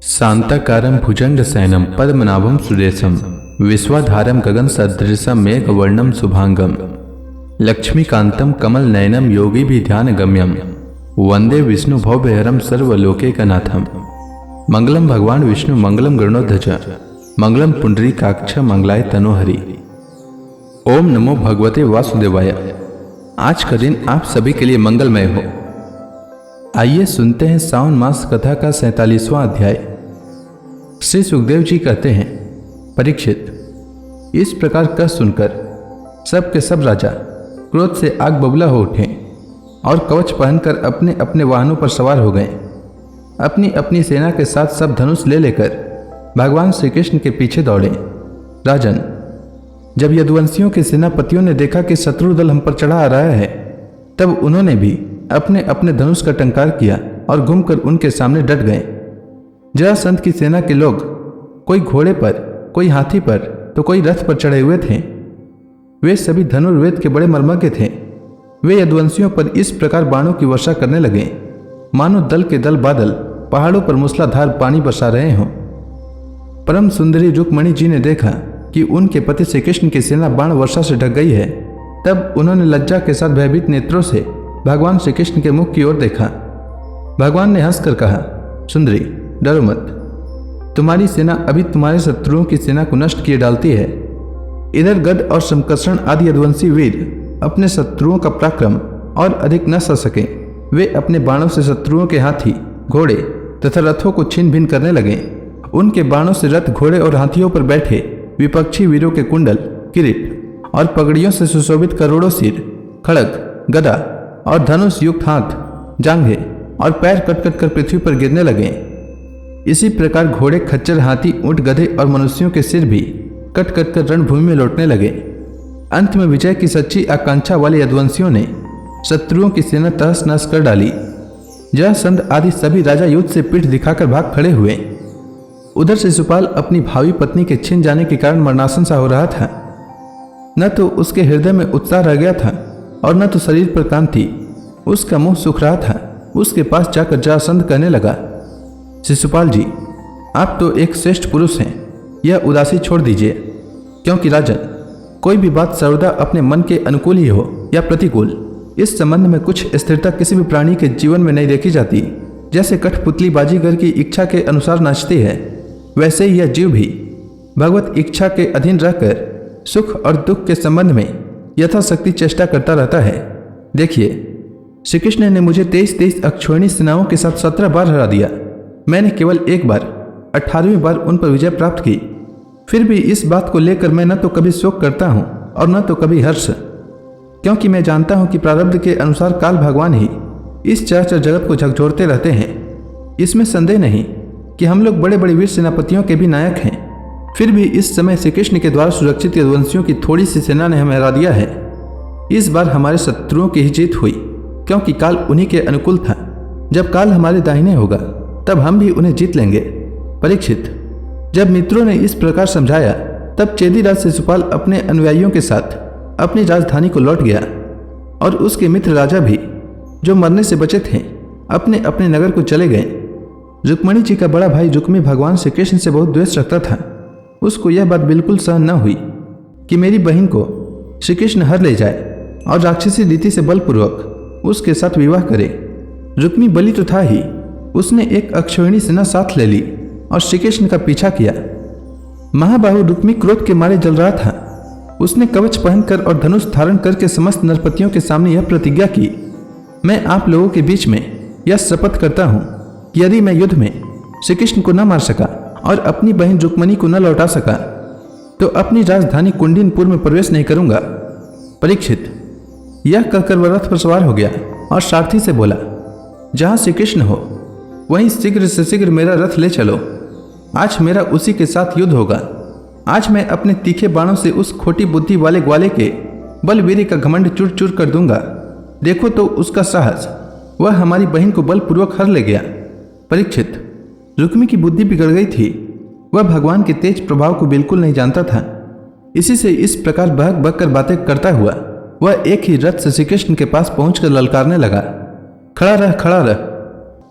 शांताकारं भुजंगशयनं पद्मनाभं सुरेशं विश्वाधारं गगनसदृशं मेघवर्णं शुभांगं लक्ष्मीकान्तं कमलनयनं योगिभिध्यानगम्यं वंदे विष्णुभवभयहरं सर्वलोकैकनाथं। मंगलम भगवान विष्णु मंगलम गरुड़ध्वज मंगलम पुंडरीकाक्ष मंगलाय तनोहरि। ओम नमो भगवते वासुदेवाय। आज का दिन आप सभी के लिए मंगलमय हो। आइए सुनते हैं सावन मास कथा का 47वां अध्याय। श्री सुखदेव जी कहते हैं, परीक्षित, इस प्रकार कह सुनकर सब के सब राजा क्रोध से आग बबूला हो उठे और कवच पहनकर अपने अपने वाहनों पर सवार हो गए। अपनी अपनी सेना के साथ सब धनुष ले लेकर भगवान श्री कृष्ण के पीछे दौड़े। राजन, जब यदुवंशियों के सेनापतियों ने देखा कि शत्रु दल हम पर चढ़ा आ रहा है, तब उन्होंने भी अपने अपने धनुष का टंकार किया और घूमकर उनके सामने डट गए। जरासंध की सेना के लोग कोई घोड़े पर, कोई हाथी पर तो कोई रथ पर चढ़े हुए थे। वे सभी धनुर्वेद के बड़े मर्मज्ञ थे। वे यदुवंशियों पर इस प्रकार बाणों की वर्षा करने लगे मानो दल के दल बादल पहाड़ों पर मूसलाधार पानी बरसा रहे हों। परम सुंदरी रुक्मणी जी ने देखा कि उनके पति श्री कृष्ण की सेना बाण वर्षा से ढक गई है। तब उन्होंने लज्जा के साथ भयभीत नेत्रों से भगवान श्री कृष्ण के मुख की ओर देखा। भगवान ने हंसकर कहा, सुंदरी, डरो मत। तुम्हारी सेना अभी तुम्हारे शत्रुओं की सेना को नष्ट किए डालती है। इधर गद और शंकर्षण आदि यदुवंशी वीर अपने शत्रुओं का पराक्रम और अधिक न सह सके। वे अपने बाणों से शत्रुओं के हाथी, घोड़े तथा रथों को छीन भिन करने लगे। उनके बाणों से रथ, घोड़े और हाथियों पर बैठे विपक्षी वीरों के कुंडल, किरीट और पगड़ियों से सुशोभित करोड़ों सिर, खड़ग, गदा और धनुष युक्त हाथ, जांघें और पैर कट कट कर पृथ्वी पर गिरने लगे। इसी प्रकार घोड़े, खच्चर, हाथी, ऊंट, गधे और मनुष्यों के सिर भी कट कट कर रणभूमि में लौटने लगे। अंत में विजय की सच्ची आकांक्षा वाले यदुवंशियों ने शत्रुओं की सेना तहस नहस कर डाली। जरासंध आदि सभी राजा युद्ध से पीठ दिखाकर भाग खड़े हुए। उधर से शिशुपाल अपनी भावी पत्नी के छिन जाने के कारण मरणासन सा हो रहा था। न तो उसके हृदय में उत्साह रह गया था और न तो शरीर पर कांति। उसका मुंह सूख रहा था। उसके पास जाकर जरासंध कहने लगा, शिशुपाल जी, आप तो एक श्रेष्ठ पुरुष हैं। यह उदासी छोड़ दीजिए, क्योंकि राजन, कोई भी बात सर्वदा अपने मन के अनुकूल ही हो या प्रतिकूल, इस संबंध में कुछ स्थिरता किसी भी प्राणी के जीवन में नहीं देखी जाती। जैसे कठपुतली बाजीगर की इच्छा के अनुसार नाचती है, वैसे ही यह जीव भी भगवत इच्छा के अधीन रहकर सुख और दुख के संबंध में यथाशक्ति चेष्टा करता रहता है। देखिए, श्री कृष्ण ने मुझे 23 अक्षौहिणी सेनाओं के साथ 17 बार हरा दिया। मैंने केवल एक बार 18वीं बार उन पर विजय प्राप्त की। फिर भी इस बात को लेकर मैं न तो कभी शोक करता हूँ और न तो कभी हर्ष, क्योंकि मैं जानता हूँ कि प्रारब्ध के अनुसार काल भगवान ही इस चराचर जगत को झकझोरते रहते हैं। इसमें संदेह नहीं कि हम लोग बड़े बड़े वीर सेनापतियों के भी नायक हैं। फिर भी इस समय श्री कृष्ण के द्वारा सुरक्षित यदुवंशियों की थोड़ी सी सेना ने हमें हरा दिया है। इस बार हमारे शत्रुओं की ही जीत हुई, क्योंकि काल उन्हीं के अनुकूल था। जब काल हमारे दाहिने होगा, तब हम भी उन्हें जीत लेंगे। परीक्षित, जब मित्रों ने इस प्रकार समझाया, तब चेदीराज शिशुपाल अपने अनुयायियों के साथ अपनी राजधानी को लौट गया और उसके मित्र राजा भी, जो मरने से बचे थे, अपने अपने नगर को चले गए। रुक्मणी जी का बड़ा भाई रुक्मी भगवान श्री कृष्ण से बहुत द्वेष रखता था। उसको यह बात बिल्कुल सहन न हुई कि मेरी बहन को श्री कृष्ण हर ले जाए और राक्षसी रीति से बलपूर्वक उसके साथ विवाह करे। रुक्मी बलि तो था ही, उसने एक अक्षौहिणी सेना साथ ले ली और श्री कृष्ण का पीछा किया। महाबाहु रुक्मी क्रोध के मारे जल रहा था। उसने कवच पहनकर और धनुष धारण करके समस्त नरपतियों के सामने यह प्रतिज्ञा की, मैं आप लोगों के बीच में यह शपथ करता हूँ कि यदि मैं युद्ध में श्री कृष्ण को न मार सका और अपनी बहन रुक्मणी को न लौटा सका, तो अपनी राजधानी कुंडिनपुर में प्रवेश नहीं करूंगा। परीक्षित, यह कहकर वह रथ पर सवार हो गया और सारथी से बोला, जहां श्री कृष्ण हो वहीं शीघ्र से शीघ्र मेरा रथ ले चलो। आज मेरा उसी के साथ युद्ध होगा। आज मैं अपने तीखे बाणों से उस खोटी बुद्धि वाले ग्वाले के बलवीरी का घमंड चूर चूर कर दूंगा। देखो तो उसका साहस, वह हमारी बहन को बलपूर्वक हर ले गया। परीक्षित, रुक्मी की बुद्धि बिगड़ गई थी। वह भगवान के तेज प्रभाव को बिल्कुल नहीं जानता था। इसी से इस प्रकार बहक बहक कर बातें करता हुआ वह एक ही रथ से श्री कृष्ण के पास पहुंचकर ललकारने लगा, खड़ा रह, खड़ा रह।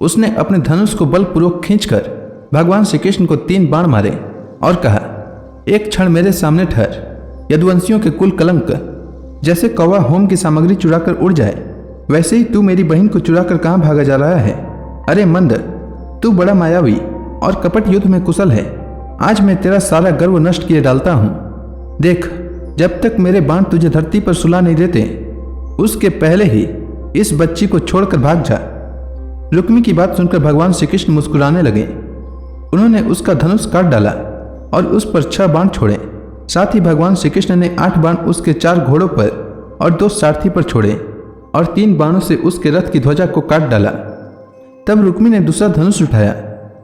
उसने अपने धनुष को बलपूर्वक खींचकर भगवान श्री कृष्ण को 3 बाण मारे और कहा, एक क्षण मेरे सामने ठहर। यदुवंशियों के कुल कलंक, जैसे कौवा होम की सामग्री चुराकर उड़ जाए, वैसे ही तू मेरी बहन को चुराकर कहाँ भागा जा रहा है? अरे मंद, तू बड़ा मायावी और कपट युद्ध में कुशल है। आज मैं तेरा सारा गर्व नष्ट किए डालता हूँ। देख, जब तक मेरे बाण तुझे धरती पर सुला नहीं देते, उसके पहले ही इस बच्ची को छोड़कर भाग जा। रुक्मी की बात सुनकर भगवान श्री कृष्ण मुस्कुराने लगे। उन्होंने उसका धनुष काट डाला और उस पर 6 बाण छोड़े। साथ ही भगवान श्री कृष्ण ने 8 बाण उसके 4 घोड़ों पर और 2 सारथी पर छोड़े और 3 बाणों से उसके रथ की ध्वजा को काट डाला। तब रुक्मी ने दूसरा धनुष उठाया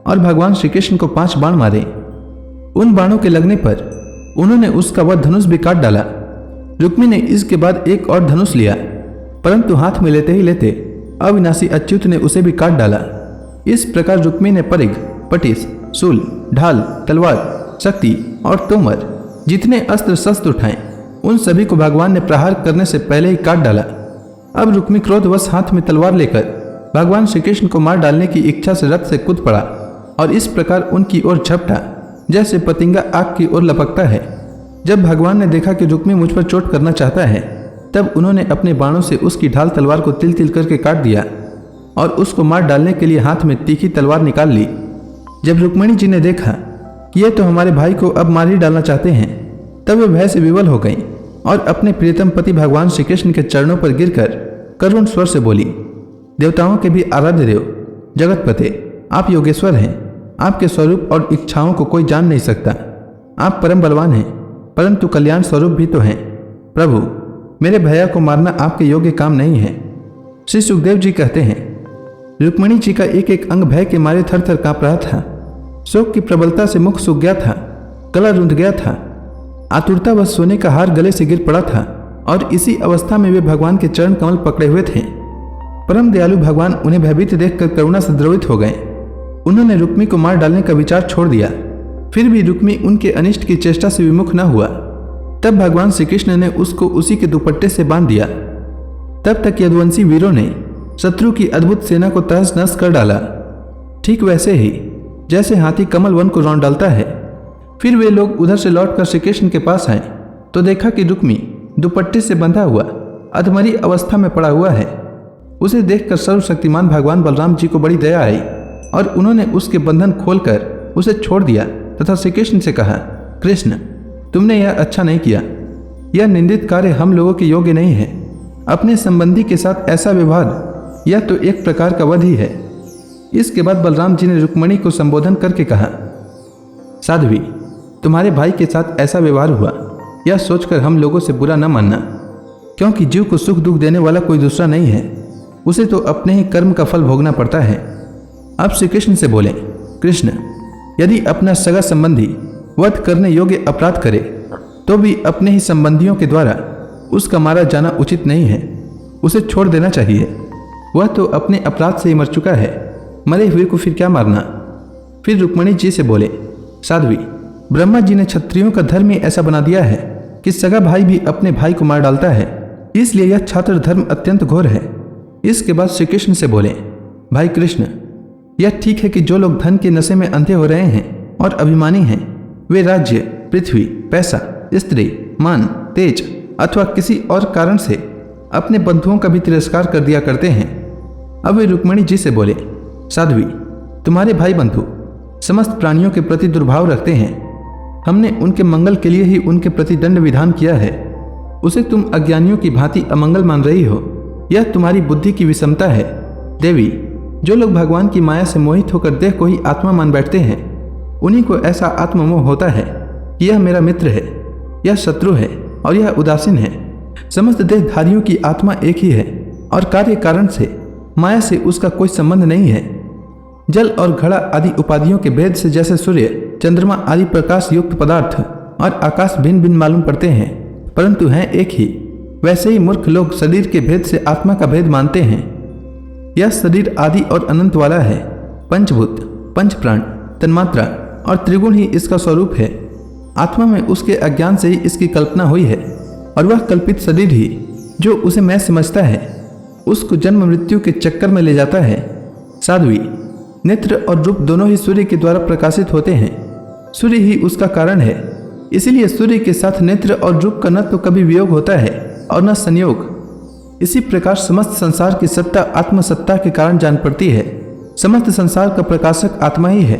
और भगवान श्री कृष्ण को 5 बाण मारे। उन बाणों के लगने पर उन्होंने उसका वह धनुष भी काट डाला। रुक्मी ने इसके बाद एक और धनुष लिया, परंतु हाथ में लेते ही लेते अविनाशी अच्युत ने उसे भी काट डाला। इस प्रकार रुक्मी ने परिघ, पटिस, शूल, ढाल, तलवार, शक्ति और तोमर जितने अस्त्र शस्त्र उठाए, उन सभी को भगवान ने प्रहार करने से पहले ही काट डाला। अब रुक्मी क्रोधवश हाथ में तलवार लेकर भगवान श्री कृष्ण को मार डालने की इच्छा से रथ से कूद पड़ा और इस प्रकार उनकी ओर झपटा जैसे पतंगा आग की ओर लपकता है। जब भगवान ने देखा कि रुक्मी मुझ पर चोट करना चाहता है, तब उन्होंने अपने बाणों से उसकी ढाल तलवार को तिल तिल करके काट दिया और उसको मार डालने के लिए हाथ में तीखी तलवार निकाल ली। जब रुक्मिणी जी ने देखा कि ये तो हमारे भाई को अब मार ही डालना चाहते हैं, तब वे भय से विवल हो गई और अपने प्रियतम पति भगवान श्री कृष्ण के चरणों पर गिरकर करुण स्वर से बोली, देवताओं के भी आराध्य देव जगतपते, आप योगेश्वर हैं। आपके स्वरूप और इच्छाओं को कोई जान नहीं सकता। आप परम बलवान हैं, परंतु कल्याण स्वरूप भी तो हैं। प्रभु, मेरे भैया को मारना आपके योग्य काम नहीं है। श्री सुखदेव जी कहते हैं, रुक्मिणी जी का एक एक अंग भय के मारे थर थर कांप रहा था। शोक की प्रबलता से मुख सूख गया था, गला रुंध गया था। आतुरतावश सोने का हार गले से गिर पड़ा था और इसी अवस्था में वे भगवान के चरण कमल पकड़े हुए थे। परम दयालु भगवान उन्हें भयभीत देखकर करुणा से द्रवित हो गए। उन्होंने रुक्मी को मार डालने का विचार छोड़ दिया। फिर भी रुक्मी उनके अनिष्ट की चेष्टा से विमुख न हुआ। तब भगवान श्री कृष्ण ने उसको उसी के दुपट्टे से बांध दिया। तब तक यदुवंशी वीरों ने शत्रु की अद्भुत सेना को तहस नहस कर डाला, ठीक वैसे ही जैसे हाथी कमल वन को रौंद डालता है। फिर वे लोग उधर से लौटकर श्री कृष्ण के पास आए तो देखा कि रुक्मी दुपट्टे से बंधा हुआ अधमरी अवस्था में पड़ा हुआ है। उसे देखकर सर्वशक्तिमान भगवान बलराम जी को बड़ी दया आई और उन्होंने उसके बंधन खोलकर उसे छोड़ दिया तथा श्री कृष्ण से कहा, कृष्ण, तुमने यह अच्छा नहीं किया। यह निंदित कार्य हम लोगों के योग्य नहीं है। अपने संबंधी के साथ ऐसा व्यवहार यह तो एक प्रकार का वध ही है। इसके बाद बलराम जी ने रुक्मिणी को संबोधन करके कहा, साध्वी, तुम्हारे भाई के साथ ऐसा व्यवहार हुआ, यह सोचकर हम लोगों से बुरा न मानना, क्योंकि जीव को सुख दुख देने वाला कोई दूसरा नहीं है। उसे तो अपने ही कर्म का फल भोगना पड़ता है। अब श्री कृष्ण से बोले, कृष्ण, यदि अपना सगा संबंधी वध करने योग्य अपराध करे तो भी अपने ही संबंधियों के द्वारा उसका मारा जाना उचित नहीं है। उसे छोड़ देना चाहिए। वह तो अपने अपराध से ही मर चुका है, मरे हुए को फिर क्या मारना। फिर रुक्मिणी जी से बोले, साध्वी, ब्रह्मा जी ने क्षत्रियों का धर्म ही ऐसा बना दिया है कि सगा भाई भी अपने भाई को मार डालता है, इसलिए यह छात्र धर्म अत्यंत घोर है। इसके बाद श्री कृष्ण से बोले, भाई कृष्ण, यह ठीक है कि जो लोग धन के नशे में अंधे हो रहे हैं और अभिमानी हैं, वे राज्य, पृथ्वी, पैसा, स्त्री, मान, तेज अथवा किसी और कारण से अपने बंधुओं का भी तिरस्कार कर दिया करते हैं। अब वे रुक्मिणी जी से बोले, साध्वी, तुम्हारे भाई बंधु समस्त प्राणियों के प्रति दुर्भाव रखते हैं। हमने उनके मंगल के लिए ही उनके प्रति दंड विधान किया है। उसे तुम अज्ञानियों की भांति अमंगल मान रही हो। यह तुम्हारी बुद्धि की विषमता है। देवी, जो लोग भगवान की माया से मोहित होकर देह को ही आत्मा मान बैठते हैं, उन्हीं को ऐसा आत्ममोह होता है कि यह मेरा मित्र है, यह शत्रु है और यह उदासीन है। समस्त देहधारियों की आत्मा एक ही है और कार्य कारण से माया से उसका कोई संबंध नहीं है। जल और घड़ा आदि उपाधियों के भेद से जैसे सूर्य, चंद्रमा आदि प्रकाश युक्त पदार्थ और आकाश भिन्न भिन्न मालूम पड़ते हैं, परंतु हैं एक ही, वैसे ही मूर्ख लोग शरीर के भेद से आत्मा का भेद मानते हैं। यह शरीर आदि और अनंत वाला है। पंचभूत, पंच प्राण, तन्मात्रा और त्रिगुण ही इसका स्वरूप है। आत्मा में उसके अज्ञान से ही इसकी कल्पना हुई है और वह कल्पित शरीर ही जो उसे मैं समझता है, उसको जन्म मृत्यु के चक्कर में ले जाता है। साध्वी, नेत्र और रूप दोनों ही सूर्य के द्वारा प्रकाशित होते हैं। सूर्य ही उसका कारण है। इसीलिए सूर्य के साथ नेत्र और रूप का न तो कभी वियोग होता है और न संयोग। इसी प्रकार समस्त संसार की सत्ता आत्मसत्ता के कारण जान पड़ती है। समस्त संसार का प्रकाशक आत्मा ही है।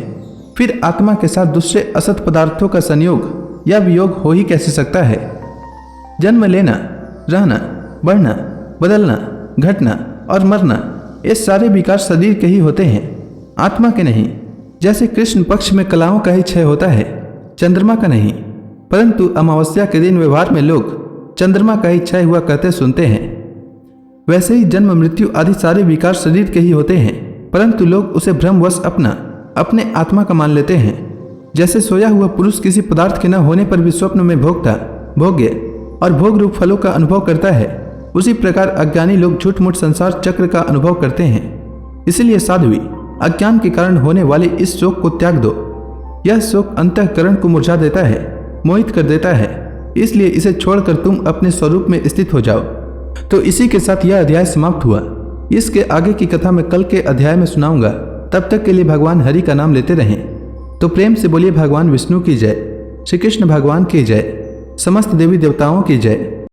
फिर आत्मा के साथ दूसरे असत पदार्थों का संयोग या वियोग हो ही कैसे सकता है। जन्म लेना, रहना, बढ़ना, बदलना, घटना और मरना, ये सारे विकार शरीर के ही होते हैं, आत्मा के नहीं। जैसे कृष्ण पक्ष में कलाओं का ही क्षय होता है, चंद्रमा का नहीं। परंतु अमावस्या के दिन व्यवहार में लोग चंद्रमा का ही क्षय हुआ कहते सुनते हैं। वैसे ही जन्म मृत्यु आदि सारे विकार शरीर के ही होते हैं, परंतु लोग उसे भ्रमवश अपने आत्मा का मान लेते हैं। जैसे सोया हुआ पुरुष किसी पदार्थ के न होने पर भी स्वप्न में भोगता, भोग्य और भोग रूप फलों का अनुभव करता है, उसी प्रकार अज्ञानी लोग झूठ मूठ संसार चक्र का अनुभव करते हैं। इसलिए साध्वी, अज्ञान के कारण होने वाले इस शोक को त्याग दो। यह शोक अंतःकरण को मुरझा देता है, मोहित कर देता है। इसलिए इसे छोड़कर तुम अपने स्वरूप में स्थित हो जाओ। तो इसी के साथ यह अध्याय समाप्त हुआ। इसके आगे की कथा मैं कल के अध्याय में सुनाऊंगा। तब तक के लिए भगवान हरि का नाम लेते रहें। तो प्रेम से बोलिए भगवान विष्णु की जय, श्री कृष्ण भगवान की जय, समस्त देवी देवताओं की जय।